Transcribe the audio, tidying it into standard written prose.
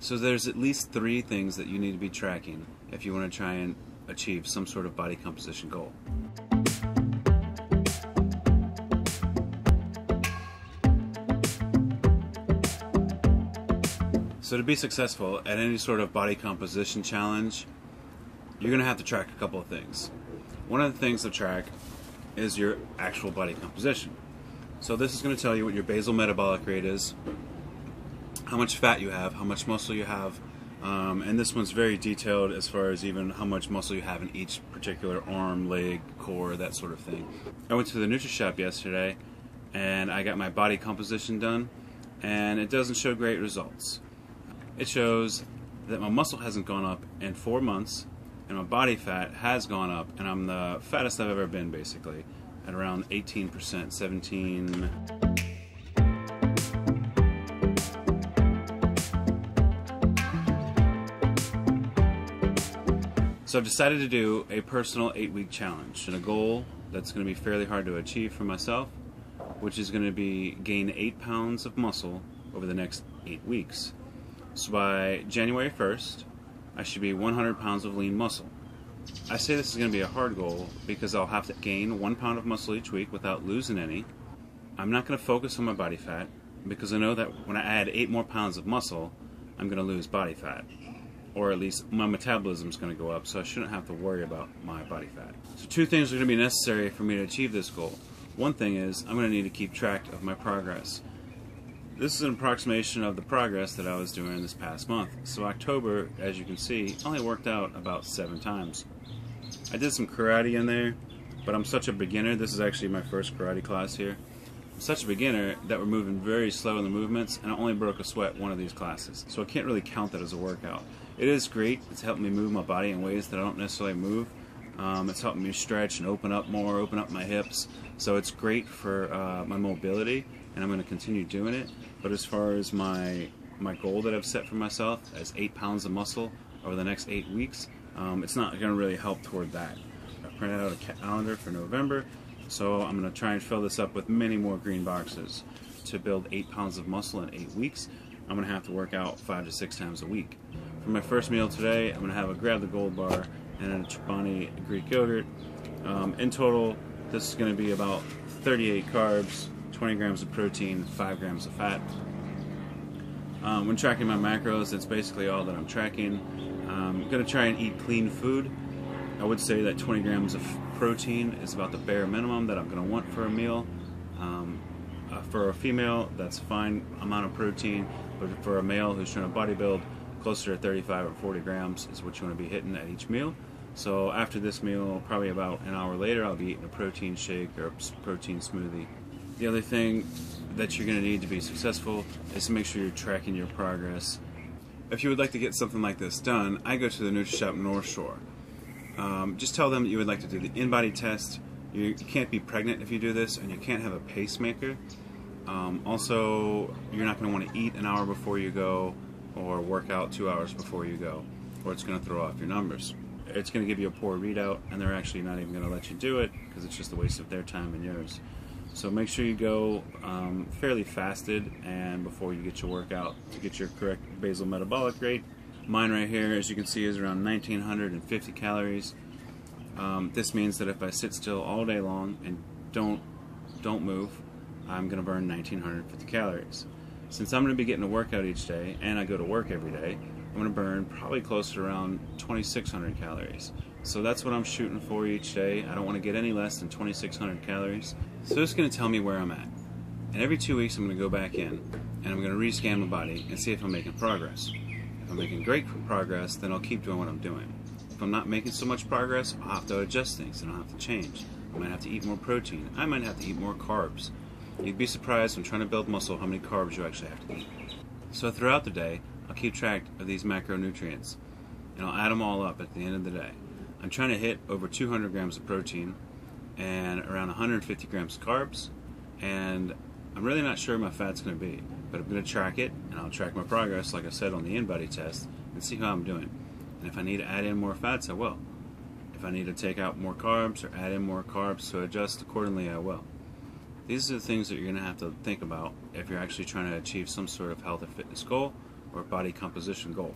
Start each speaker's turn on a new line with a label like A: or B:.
A: So there's at least 3 things that you need to be tracking if you want to try and achieve some sort of body composition goal. So to be successful at any sort of body composition challenge, you're going to have to track a couple of things. One of the things to track is your actual body composition. So this is going to tell you what your basal metabolic rate is, how much fat you have, how much muscle you have, and this one's very detailed as far as even how much muscle you have in each particular arm, leg, core, that sort of thing. I went to the Nutri-Shop yesterday and I got my body composition done, and it doesn't show great results. It shows that my muscle hasn't gone up in 4 months, and my body fat has gone up, and I'm the fattest I've ever been, basically, at around 18%, 17. So I've decided to do a personal 8-week challenge, and a goal that's going to be fairly hard to achieve for myself, which is going to be gain 8 pounds of muscle over the next 8 weeks. So by January 1st, I should be 100 pounds of lean muscle. I say this is going to be a hard goal because I'll have to gain 1 pound of muscle each week without losing any. I'm not going to focus on my body fat because I know that when I add 8 more pounds of muscle, I'm going to lose body fat. Or at least my metabolism is going to go up, so I shouldn't have to worry about my body fat. So 2 things are going to be necessary for me to achieve this goal. One thing is I'm going to need to keep track of my progress. This is an approximation of the progress that I was doing this past month. So October, as you can see, only worked out about 7 times. I did some karate in there, but I'm such a beginner. This is actually my first karate class here. I'm such a beginner that we're moving very slow in the movements, and I only broke a sweat one of these classes. So I can't really count that as a workout. It is great. It's helping me move my body in ways that I don't necessarily move. It's helping me stretch and open up more, open up my hips. So it's great for my mobility, and I'm going to continue doing it. But as far as my goal that I've set for myself as 8 pounds of muscle over the next 8 weeks, it's not going to really help toward that. I printed out a calendar for November, so I'm going to try and fill this up with many more green boxes. To build 8 pounds of muscle in 8 weeks, I'm going to have to work out 5 to 6 times a week. For my first meal today, I'm going to have a Grab the Gold bar and a Chobani Greek yogurt. In total, this is going to be about 38 carbs, 20 grams of protein, 5 grams of fat. When tracking my macros, that's basically all that I'm tracking. I'm going to try and eat clean food. I would say that 20 grams of protein is about the bare minimum that I'm going to want for a meal. For a female, that's a fine amount of protein, but for a male who's trying to bodybuild, closer to 35 or 40 grams is what you want to be hitting at each meal. So after this meal, probably about an hour later, I'll be eating a protein shake or a protein smoothie. The other thing that you're going to need to be successful is to make sure you're tracking your progress. If you would like to get something like this done, I go to the Nutri-Shop North Shore. Just tell them that you would like to do the in-body test. You can't be pregnant if you do this, and you can't have a pacemaker. Also, you're not going to want to eat an hour before you go or work out 2 hours before you go, or it's going to throw off your numbers. It's going to give you a poor readout, and they're actually not even going to let you do it because it's just a waste of their time and yours. So make sure you go fairly fasted and before you get your workout to get your correct basal metabolic rate. Mine right here, as you can see, is around 1,950 calories. This means that if I sit still all day long and don't move, I'm going to burn 1,950 calories. Since I'm going to be getting a workout each day, and I go to work every day, I'm going to burn probably close to around 2,600 calories. So that's what I'm shooting for each day. I don't want to get any less than 2,600 calories. So it's going to tell me where I'm at. And every 2 weeks I'm going to go back in, and I'm going to rescan my body and see if I'm making progress. If I'm making great progress, then I'll keep doing what I'm doing. If I'm not making so much progress, I'll have to adjust things and I'll have to change. I might have to eat more protein. I might have to eat more carbs. You'd be surprised when trying to build muscle how many carbs you actually have to eat. So throughout the day, I'll keep track of these macronutrients, and I'll add them all up at the end of the day. I'm trying to hit over 200 grams of protein and around 150 grams of carbs, and I'm really not sure my fat's going to be, but I'm going to track it, and I'll track my progress, like I said, on the in-body test, and see how I'm doing. And if I need to add in more fats, I will. If I need to take out more carbs or add in more carbs to adjust accordingly, I will. These are the things that you're going to have to think about if you're actually trying to achieve some sort of health or fitness goal, or body composition goal.